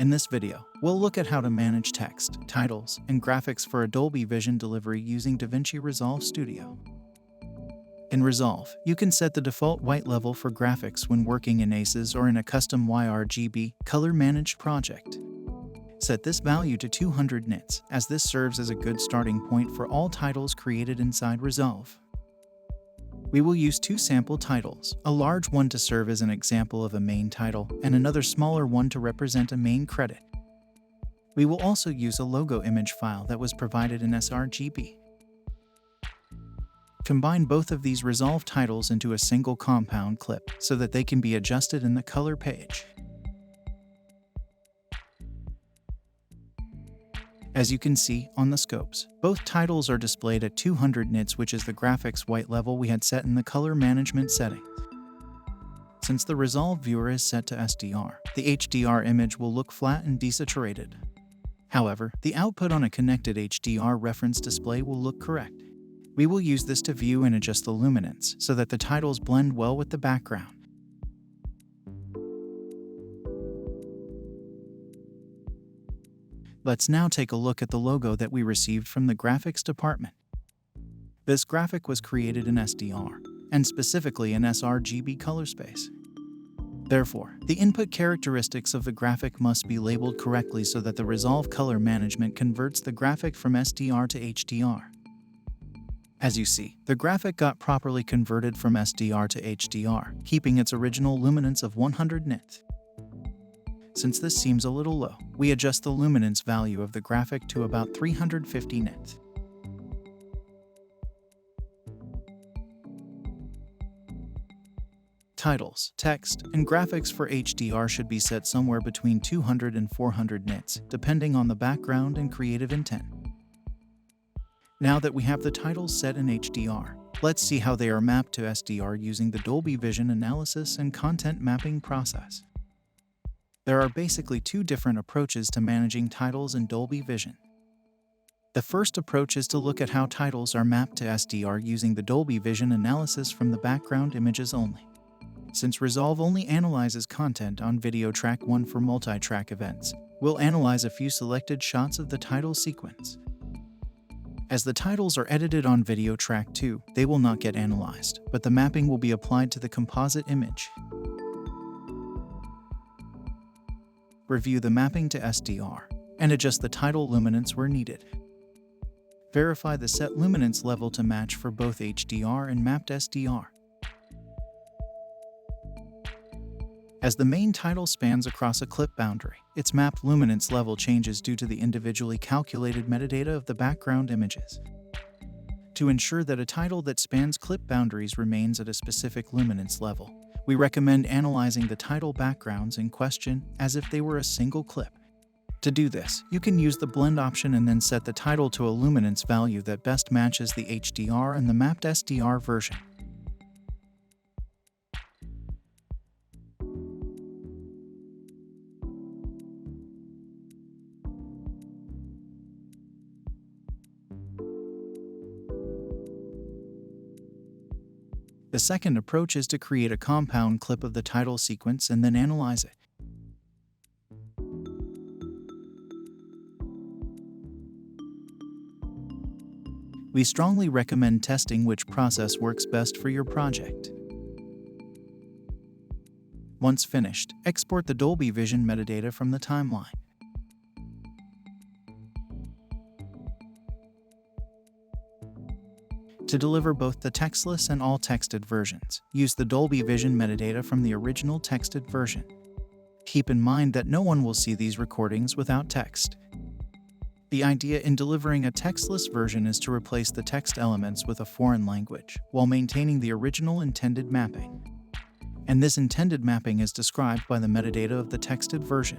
In this video, we'll look at how to manage text, titles, and graphics for a Dolby Vision delivery using DaVinci Resolve Studio. In Resolve, you can set the default white level for graphics when working in ACES or in a custom YRGB color-managed project. Set this value to 200 nits, as this serves as a good starting point for all titles created inside Resolve. We will use two sample titles, a large one to serve as an example of a main title, and another smaller one to represent a main credit. We will also use a logo image file that was provided in sRGB. Combine both of these Resolve titles into a single compound clip so that they can be adjusted in the color page. As you can see on the scopes, both titles are displayed at 200 nits, which is the graphics white level we had set in the color management settings. Since the Resolve viewer is set to SDR, the HDR image will look flat and desaturated. However, the output on a connected HDR reference display will look correct. We will use this to view and adjust the luminance so that the titles blend well with the background. Let's now take a look at the logo that we received from the graphics department. This graphic was created in SDR, and specifically in sRGB color space. Therefore, the input characteristics of the graphic must be labeled correctly so that the Resolve color management converts the graphic from SDR to HDR. As you see, the graphic got properly converted from SDR to HDR, keeping its original luminance of 100 nits. Since this seems a little low, we adjust the luminance value of the graphic to about 350 nits. Titles, text, and graphics for HDR should be set somewhere between 200 and 400 nits, depending on the background and creative intent. Now that we have the titles set in HDR, let's see how they are mapped to SDR using the Dolby Vision analysis and content mapping process. There are basically two different approaches to managing titles in Dolby Vision. The first approach is to look at how titles are mapped to SDR using the Dolby Vision analysis from the background images only. Since Resolve only analyzes content on video track 1 for multi-track events, we'll analyze a few selected shots of the title sequence. As the titles are edited on video track 2, they will not get analyzed, but the mapping will be applied to the composite image. Review the mapping to SDR, and adjust the title luminance where needed. Verify the set luminance level to match for both HDR and mapped SDR. As the main title spans across a clip boundary, its mapped luminance level changes due to the individually calculated metadata of the background images. To ensure that a title that spans clip boundaries remains at a specific luminance level, we recommend analyzing the title backgrounds in question as if they were a single clip. To do this, you can use the blend option and then set the title to a luminance value that best matches the HDR and the mapped SDR version. The second approach is to create a compound clip of the title sequence and then analyze it. We strongly recommend testing which process works best for your project. Once finished, export the Dolby Vision metadata from the timeline. To deliver both the textless and all texted versions, use the Dolby Vision metadata from the original texted version. Keep in mind that no one will see these recordings without text. The idea in delivering a textless version is to replace the text elements with a foreign language, while maintaining the original intended mapping. And this intended mapping is described by the metadata of the texted version.